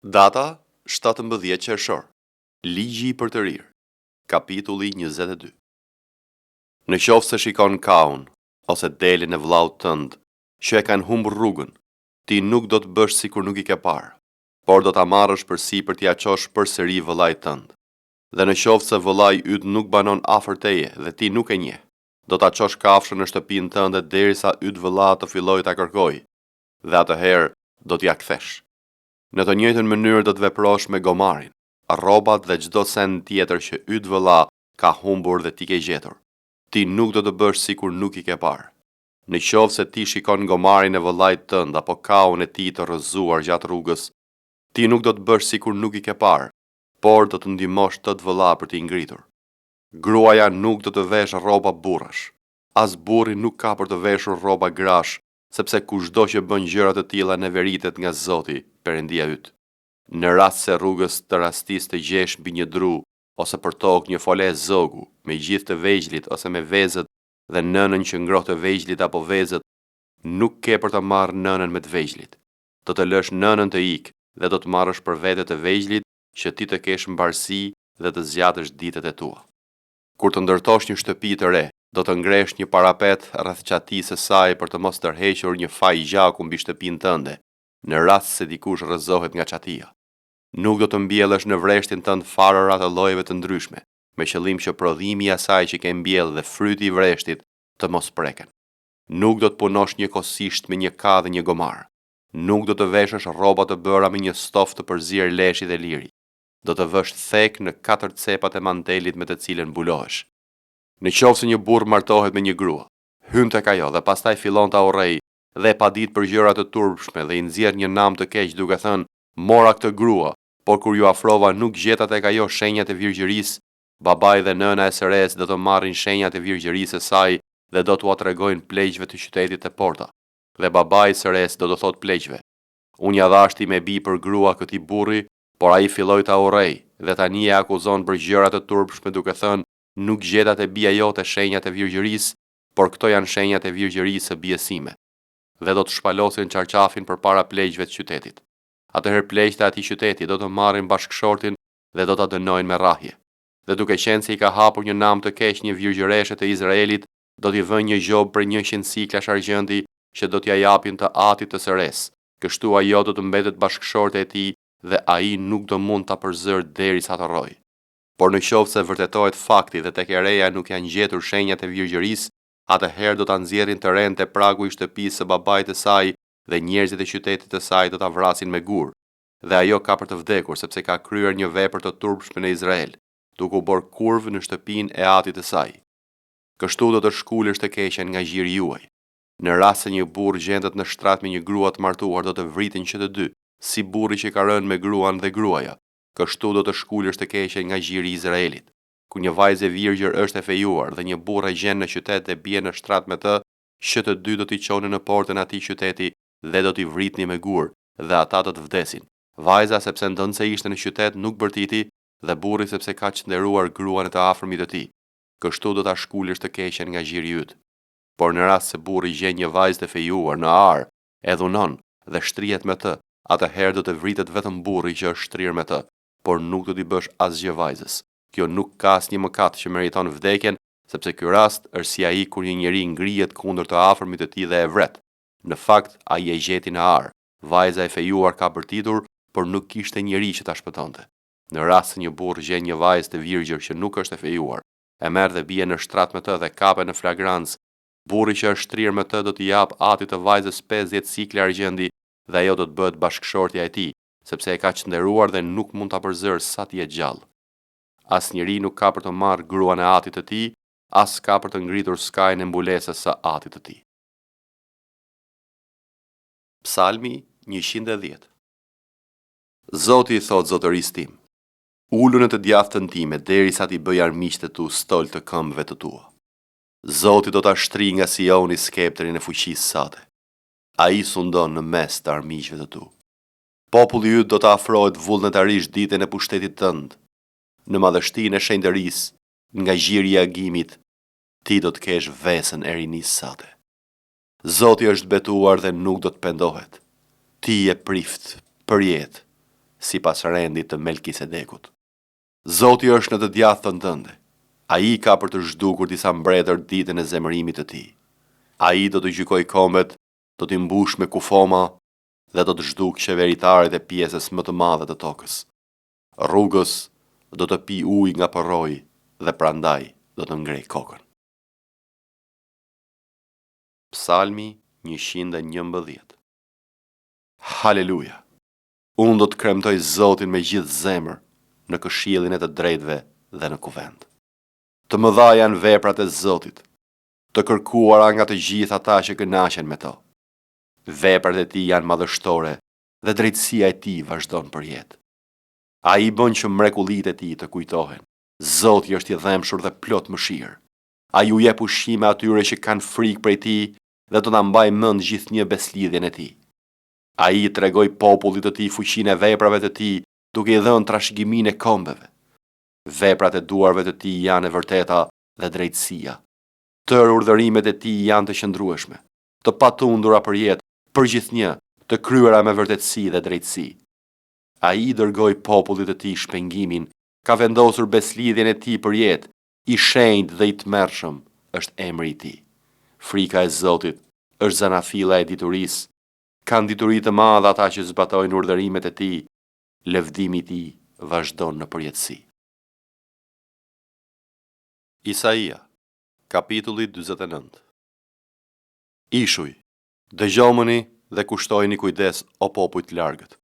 Data 17 qershor. Ligji i për të rirë. Kapitulli 22. Në qoftë se shikon kaun, ose delin e vllaut tënd, që e kanë humbur rrugën, ti nuk do të bësh sikur nuk i ke parë, por do ta marrësh përsipër t'ia çosh përsëri vëllait tënd. Dhe në qoftë se vëllai yt nuk banon afër teje dhe ti nuk e njeh, do ta çosh kafshën në shtëpinë tënde derisa yt vëlla të fillojë ta kërkojë, dhe atëherë do t'ia kthesh. Në të njëjtën mënyrë do të veprosh me gomarin, rrobat dhe çdo send tjetër që yt vëlla ka humbur dhe ti ke gjetur. Ti nuk do të bësh sikur nuk i ke parë. Në qoftë se ti shikon gomarin e vëllait tënd apo kaun e tij të rrëzuar gjatë rrugës, ti nuk do të bësh sikur nuk i ke parë, por do të ndihmosh tët vëlla për t'i ngritur. Gruaja nuk do të veshë rroba burrash. As burri nuk ka për të veshur rroba grash, sepse kushdo që bën gjëra të tilla neveritet nga Zoti, Perëndia yt. Në rast se rrugës të rastis të gjesh mbi një dru, ose për tokë një fole zogu, me gjithë të vegjlit ose me vezët dhe nënën që ngroh të vegjlit apo vezët, nuk ke për të marrë nënën me të vegjlit. Do të lësh nënën të ikë dhe do të marrësh për vete të vegjlit që ti të kesh mbarësi dhe të zgjatësh ditët e tua. Kur të ndërtosh një shtëpi të re, do të ngresh një parapet rreth çatisë së saj për të mos tërhequr një faj gjaku mbi shtëpinë tënde, në rast se dikush rrëzohet nga çatia. Nuk do të mbjellësh në vreshtin tënd farëra të llojeve të ndryshme, me qëllim që prodhimi i asaj që ke mbjellë dhe fryti i vreshtit të mos preken. Nuk do të punosh njëkohësisht me një ka dhe një gomar. Nuk do të veshësh rroba të bëra me një stofë të përzier leshi dhe liri. Do të vësh thek në 4 cepat e mantelit me të cilën mbulohesh. Në qoftë se një burr martohet me një grua, hyn tek ajo dhe pastaj fillon ta urrejë dhe pa ditë për gjëra të turpshme dhe i nxjerr një nam të keq duke thënë: "Mora këtë grua", por kur ju afrova nuk gjeta tek ajo shenjat e virgjërisë, babai dhe nëna e sëres do të marrin shenjat e virgjërisë së saj dhe do t'ua tregojnë pleqjve të qytetit të porta. Dhe babai i sëres do të thotë pleqjve: "Unë ja dashti me bi për grua këtij burri, por ai filloi ta urrej dhe tani e akuzon për gjëra të turpshme duke thënë: Nuk gjeta te bija jote shenjat e virgjërisë, por këto janë shenjat e virgjërisë së bies sime." Dhe do të shpalosin qarqafin përpara pleqjve të qytetit. Atëherë pleqjtë e atij qyteti do të marrin bashkëshortin dhe do ta dënojnë me rrahje. Dhe duke qenë se i ka hapur një nam të keq një virgjëreshe të Izraelit, do t'i vënë një gjobë për 100 sikla argjendi që do t'ja japin të atit të sëres. Kështu ajo do të mbetet bashkëshorte e tij dhe ai nuk do mund ta përzërë derisa të rrojë. Por në qoftë se vërtetohet fakti dhe tek e reja nuk janë gjetur shenjat e virgjërisë, atëherë do ta nxjerrin të rend te pragu i shtëpisë së babait të saj dhe njerëzit e qytetit të saj do ta vrasin me gur. Dhe ajo ka për të vdekur sepse ka kryer një vepër të turpshme në Izrael, duke u bërë kurvë në shtëpinë e atit të saj. Kështu do të shkulesh të keqen nga gjiri juaj. Në rast se një burr gjendet në shtrat me një grua të martuar, do të vriten që të dy, si burri që ka rënë me gruan dhe gruaja. Kështu do të shkulesh të keqen nga gjiri i Izraelit. Ku një vajzë e virgjër është e fejuar dhe një burr e gjen në qytet dhe bie në shtrat me të, që të dy do t'i çonin në portën e atij qyteti dhe do t'i vritnin me gur, dhe ata do të vdesin. Vajza sepse ndonse ishte në qytet nuk bërtiti, dhe burri sepse ka qënderuar gruan e të afërmit të tij. Kështu do ta shkulesh të keqen nga gjiri yt. Por në rast se burri gjen një vajzë të fejuar në ar, e dhunon dhe shtrihet me të, atëherë do të vritet vetëm burri që është shtrirë me të, por nuk do t'i bësh asgjë vajzës. Kjo nuk ka asnjë mëkat që meriton vdekjen, sepse ky rast është si ai kur një njeri ngrihet kundër të afërmit të tij dhe e vret. Në fakt, ai e gjeti në ar. Vajza e fejuar ka bërtitur, por nuk kishte njeri që ta shpëtonte. Në rast se një burr gjen një vajzë të virgjër që nuk është e fejuar, e merr dhe bie në shtrat me të dhe kapet në flagrancë, burri që është shtrirë me të do t'i jap atit të vajzës 50 sikle argjendi dhe ajo do të bëhet bashkëshortja e tij, sepse e ka qënderuar dhe nuk mund ta përzërë sa të jetë gjallë. Asnjëri nuk ka për të marrë gruan e atit të tij, as ka për të ngritur skajin e mbulesës së atit të tij. Psalmi 110. Zoti i thot zotërisë tim: Ulu në të djathtën time derisa t'i bëj armiqtë tu stol të këmbëve të tua. Zoti do ta shtri nga Sioni skeptrin e fuqisë sate. Ai sundon në mes të armiqve të tu. Populli yt do të afrohet vullnetarisht ditën e pushtetit tënd. Në madhështinë e shenjtërisë, nga gjiri i agimit, ti do të kesh vesën e rinisë sate. Zoti është betuar dhe nuk do të pendohet. Ti je prift për jetë, sipas rendit të Melkisedekut. Zoti është në të djathën tënde. Ai ka për të zhdukur disa mbretër ditën e zemërimit të tij. Ai do të gjykojë kombet, do t'i mbush me kufoma dhe do të zhduk qeveritarit e pjesës më të madhe të tokës. Rrugës do të pi ujë nga përroj dhe prandaj do të ngrej kokën. Psalmi 111. Haleluja! Unë do të kremtoj Zotin me gjithë zemër në këshillin e të drejtëve dhe në kuvend. Të mëdha janë veprat e Zotit, të kërkuara nga të gjithë ata që kënaqen me to. Veprat e tij janë madhështore dhe drejtësia e tij vazhdon për jetë. Ai bën që mrekullitë e tij të kujtohen. Zoti është i dhëmshur dhe plot mëshirë. Ai u jep ushqime atyre që kanë frikë prej tij dhe do ta mbajë mend gjithnjë beslidhjen e tij. Ai i tregoi popullit të tij fuqinë e veprave të tij, duke i dhënë trashëgiminë e kombeve. Veprat e duarve të tij janë e vërteta dhe drejtësia. Tërë urdhërimet e tij janë të qëndrueshme, të patundura për jetë, për gjithnjë, të kryera me vërtetësi dhe drejtësi. Ai dërgoi popullit të tij shpengimin, ka vendosur beslidhjen e tij për jetë, i shenjtë dhe i tmerrshëm është emri i tij. Frika e Zotit është zanafilla e diturisë. Kanë dituri të madhe ata që zbatojnë urdhërimet e tij. Lëvdimi i tij vazhdon në përjetësi. Isaia, kapitulli 49. Ishuj, dëgjomuni dhe kushtojini kujdes o popujt largët.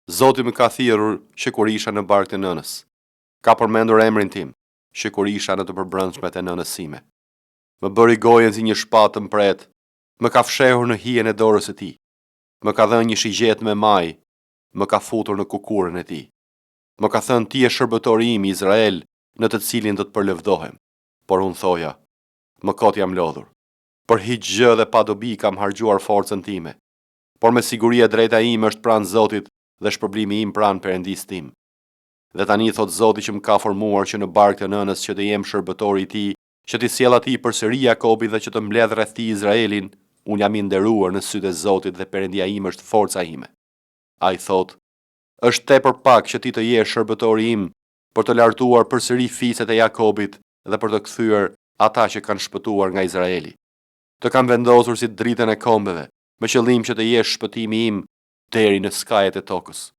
Zoti më ka thirrur që kur isha në barkë të nënës. Ka përmendur emrin tim, që kur isha në të përbrendshmet e nënës sime. Më bëri gojen si një shpatë të mpret, më ka fshehur në hijen e dorës së tij. Më ka dhënë një shigjet me maj, më ka futur në kukurën e tij. Më ka thënë ti je shërbëtori im Izrael, në të cilin do të përlëvdohem. Por unë thoja, më kot jam lodhur. Për hiç gjë dhe pa dobi kam harxuar forcën time. Por me siguri e drejta ime është pranë Zotit dhe shpërblimi im pranë Perëndis tim. Dhe tani thot Zoti që më ka formuar që në barkë të nënës që të jem shërbëtori i tij, që t'i sjell atij përsëri Jakobit dhe që të mbledh rreth tij Izraelin, unë jam i nderuar në sytë e Zotit dhe Perëndia ime është forca ime. Ai thot, është tepër pak që ti të jesh shërbëtori im për të lartuar përsëri fiset e Jakobit dhe për të kthyer ata që kanë shpëtuar nga Izraeli. Të kam vendosur si dritën e kombeve, me qëllim që të jesh shpëtimi im deri në skajet e tokës.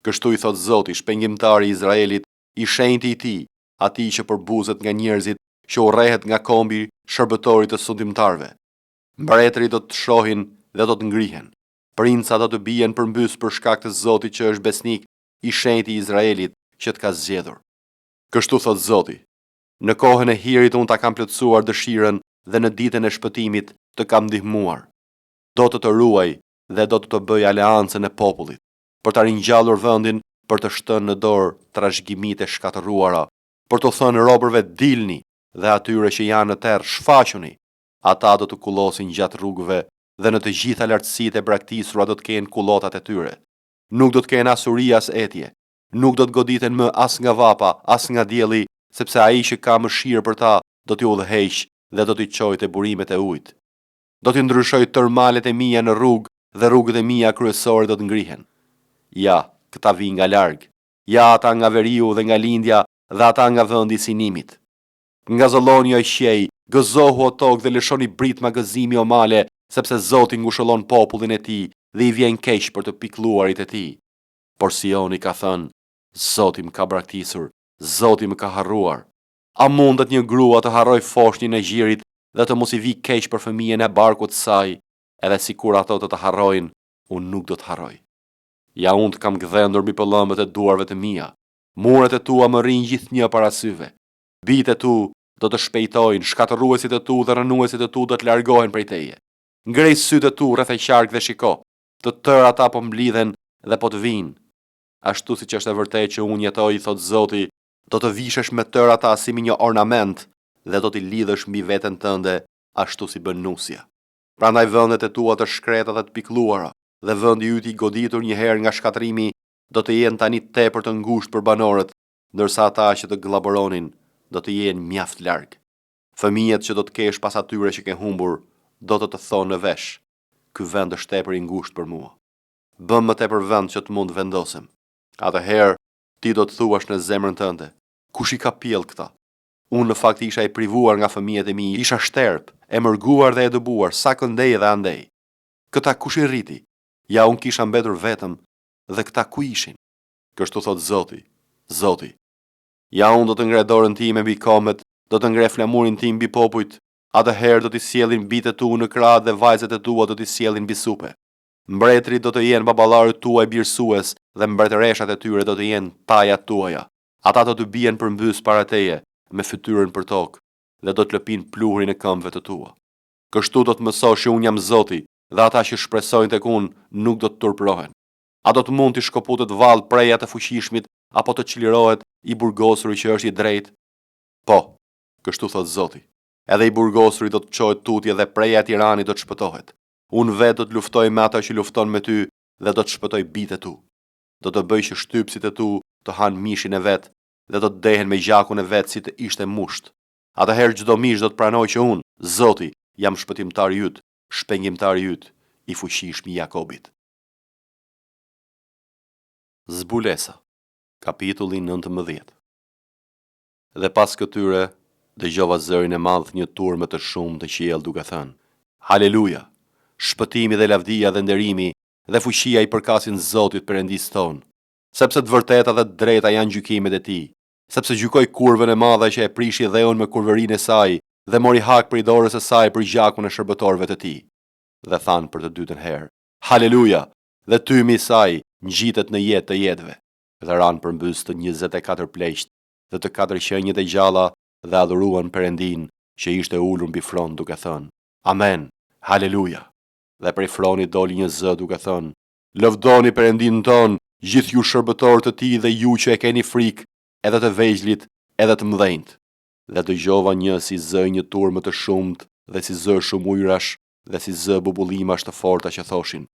Kështu i thot Zoti, shpengimtari i Izraelit, i shenjti i tij, atij që përbuzet nga njerëzit, që urrehet nga kombi shërbëtorit të sundimtarve. Mbretërit do të shohin dhe do të ngrihen. Princa do të bien përmbys për shkak të Zotit që është besnik, i shenjti i Izraelit që të ka zgjedhur. Kështu thot Zoti, në kohën e hirit unë ta kam plotësuar dëshirën dhe në ditën e shpëtimit të kam ndihmuar. Do të ruaj dhe do të bëj aleancën e popullit, për ta ringjallur vendin, për të shtënë në dorë trashëgimitë e shkatërruara, për të thënë robërve dilni dhe atyre që janë në terr shfaquni. Ata do të kullosin gjatë rrugëve dhe në të gjitha lartësitë e braktisura do të kenë kullotat e tyre. Nuk do të kenë as uri as etje, nuk do të goditen më as nga vapa, as nga dielli, sepse ai që ka mëshirë për ta do t'i udhëheq dhe do t'i çojë te burimet e ujit. Do t'i ndryshoj tërë malet e mia në rrugë dhe rrugët e mia kryesore do të ngrihen. Ja, këta vi nga larg. Ja, ata nga veriu dhe nga lindja dhe ata nga vendi i sinimit. Nga zëlloni o qiej, gëzohu o tokë dhe lëshoni britma gëzimi o male, sepse Zoti ngushëllon popullin e tij dhe i vjen keq për të pikëlluarit e tij. Por Sioni ka thënë, Zoti më ka braktisur, Zoti më ka harruar. A mundet një grua të harroj foshnin e gjirit dhe të mos i vi keq për fëmijën e barkut të saj, edhe sikur ato të harrojnë, unë nuk do të harroj. Ja unë të kam gdhendur mbi pëllëmbët e duarve të mia. Muret e tua më rrin gjithnjë para syve. Bitë e tu do të shpejtojnë, shkatërruesit e tu dhe rënuesit e tu do të largohen prej teje. Ngrej sytë e tu rreth e qark dhe shiko, të tërë ata po mblidhen dhe po të vinë. Ashtu siç është e vërtetë që unë jetoj, thot Zoti, do të vishesh me tërë ata si me një ornament dhe do t'i lidhësh mbi veten tënde ashtu si bën nusja. Prandaj vendet e tua të shkreta dhe të pikëlluara dhe vendi yt i goditur një herë nga shkatërimi do të jenë tani tepër të ngushtë për banorët, ndërsa ata që të gllaboronin do të jenë mjaft larg. Fëmijët që do të kesh pas atyre që ke humbur do të thonë në vesh, ky vend është tepër i ngushtë për mua. Bëm më tepër vend që të mund vendosem. Atëherë, ti do të thuash në zemrën tënde, kush i ka pjell këta? Unë në fakt isha i privuar nga fëmijët e mi, isha shterp, e mërguar dhe e dëbuar, sa këndej dhe andej. Këta kush i rriti? Ja unë kisha mbetur vetëm, dhe këta ku ishin? Kështu thot Zoti, Zoti. Ja unë do të ngre dorën time mbi komet, do të ngre flamurin tim mbi popujt, atëherë do t'i sjellin bitet tu në krah dhe vajzat e tua do t'i sjellin mbi supe. Mbretërit do të jenë baballarët tuaj birësues dhe mbretëreshat e tyre do të jenë tajat tuaja. Ata do të bien përmbys para teje me fytyrën për tokë dhe do të lëpin pluhurin e këmbëve të tua. Kështu do të mësosh që unë jam Zoti dhe ata që shpresojnë tek unë nuk do të turpërohen. A do të mund t'i shkoputët vallë preja të fuqishmit apo të çlirohet i burgosuri që është i drejtë? Po, kështu thot Zoti. Edhe i burgosuri do të çohet tutje dhe preja e tiranit do të shpëtohet. Unë vetë do të luftoj me ata që lufton me ty dhe do të shpëtoj bitet tu. Do të bëj që shtypsit e tu të hanë mishin e vet dhe do të dehen me gjakun e vet si të ishte musht. Atëherë çdo mish do të pranoj që unë, Zoti, jam shpëtimtari yt, shpengimtari yt, i fuqishëm i Jakobit. Zbulesa, kapitulli 19. Dhe pas këtyre, dëgjova zërin e madh një turme të shumë të qiell duke thënë: Haleluja! Shpëtimi dhe lavdia dhe nderimi dhe fuqia i përkasin Zotit Perëndis ton, sepse të vërteta dhe të drejta janë gjykimet e tij, sepse gjykoi kurvën e madhe që e prishi dheun me kurvërinë e saj dhe mori hak prej dorës së saj për gjakun e shërbëtorëve të tij. Dhe thanë për të dytën herë: Haleluja! Dhe tymi i saj ngjitet në jetë të jetëve. Dhe ranë përmbys të 24 pleqt dhe të 4 qenjët e gjalla dhe adhuruan Perëndin që ishte ulur mbi fron duke thënë: Amen, haleluja. Dhe prej fronit doli një zë duke thënë: Lëvdoni Perëndin ton, gjithë ju shërbëtorë të tij dhe ju që e keni frikë, edhe të vegjëlit, edhe të mëdhenjt. Dhe dëgjova një si zë një turme të shumt dhe si zë shumë ujrash dhe si zë bubullimash të forta që thoshin: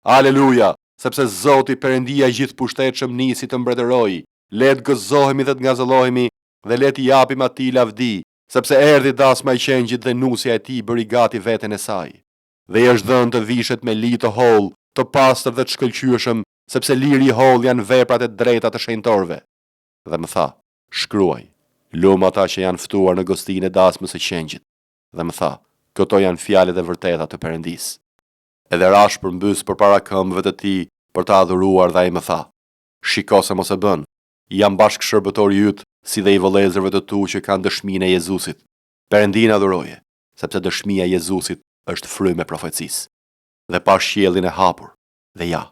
Haleluja, sepse Zoti Perëndia i gjithë pushtetshëm nisi të mbretërojë. Le të gëzohemi dhe të ngazëllohemi dhe le t'i japim atij lavdi, sepse erdhi dasma e qengjit dhe nusja e tij bëri gati veten e saj. Dhe i është dhënë të vishet me li të holl, të pastër dhe të shkëlqyeshëm, sepse liri i holl janë veprat e drejta të shenjtorëve. Dhe më tha: Shkruaj, lum ata që janë ftuar në gostinë e dasmës së qengjit. Dhe më tha: Këto janë fjalët e vërteta të Perëndis. Edhe rash përmbys përpara këmbëve të tij për të adhuruar dhe ai më tha: Shiko se mos e bën. Jam bashkë shërbëtori yt, si dhe i vëllezërve të tu që kanë dëshminë e Jezusit. Perëndin adhuroje, sepse dëshmia e Jezusit është frymë e profecisë. Dhe pa qiellin e hapur, dhe ja,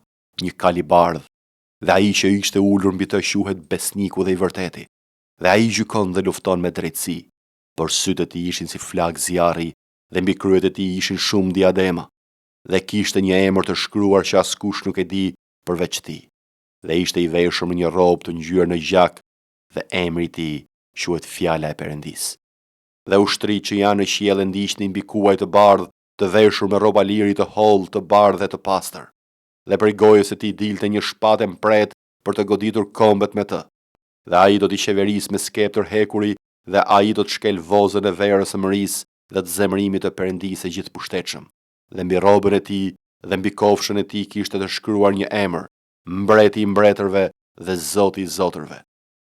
një kal i bardh, dhe ai që ishte ulur mbi të quhet besniku dhe i vërteti. Dhe ai gjykon dhe lufton me drejtësi, por sytë e tij ishin si flag zjarri dhe mbi kryet e tij ishin shumë diadema. Dhe kishte një emër të shkruar që askush nuk e di përveç tij. Dhe ishte i veshur në një robë të ngjyrë në gjak dhe emri i tij quhet Fjala e Perëndis. Dhe ushtrit që janë në qiell ndiqnin mbi kuaj të bardh, të veshur me rroba liri të holl, të bardhë dhe të pastër. Dhe prej gojës së tij dilte një shpatë mpret për të goditur kombët me të. Dhe ai do t'i qeverisë me skeptër hekuri dhe ai do të shkel vozën e verës së mërisë dhe të zemërimit të Perëndisë së gjithë pushtetshëm. Dhe mbi rrobën e tij dhe mbi kofshën e tij kishte të shkruar një emër: Mbreti i mbretërve dhe Zoti i zotërve.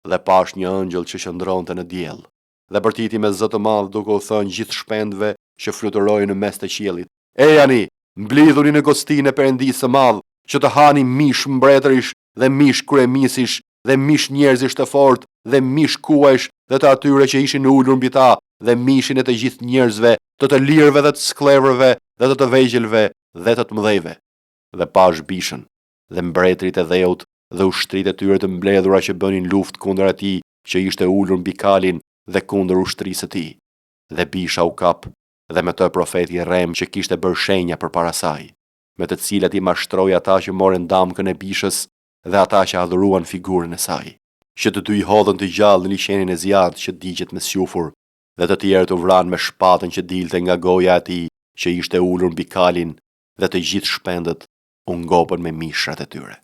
Dhe pash një ëngjëll që qëndronte në diell. Dhe bërtiti me zë të madh duke u thënë gjithë shpendëve që fluturojnë në mes të qiellit: Ejani, mblidhuni në gostinë e Perëndisë së madh, që të hani mish mbretërish dhe mish kryemisish dhe mish njerëzish të fortë dhe mish kuajsh dhe të atyre që ishin ulur mbi ta dhe mishin e të gjithë njerëzve, të lirëve dhe të sklevrëve dhe të vegjëlve dhe të mëdhejve. Dhe pash bishën dhe mbretërit e dheut dhe ushtrit e tyre të mbledhura që bënin luftë kundër atij që ishte ulur mbi kalin dhe kundër ushtrisë së tij. Dhe bisha u kap dhe me të profeti Rem që kishte bërë shenja përpara saj, me të cilat i mashtroi ata që morën damkën e bishës dhe ata që adhuruan figurën e saj, që të dy i hodhën të gjallë në liçenin e zjarrit që digjet me sjufur, dhe të tjerë të vranë me shpatën që dilte nga goja e tij që ishte ulur mbi kalin, dhe të gjithë shpendët u ngopën me mishrat e tyre.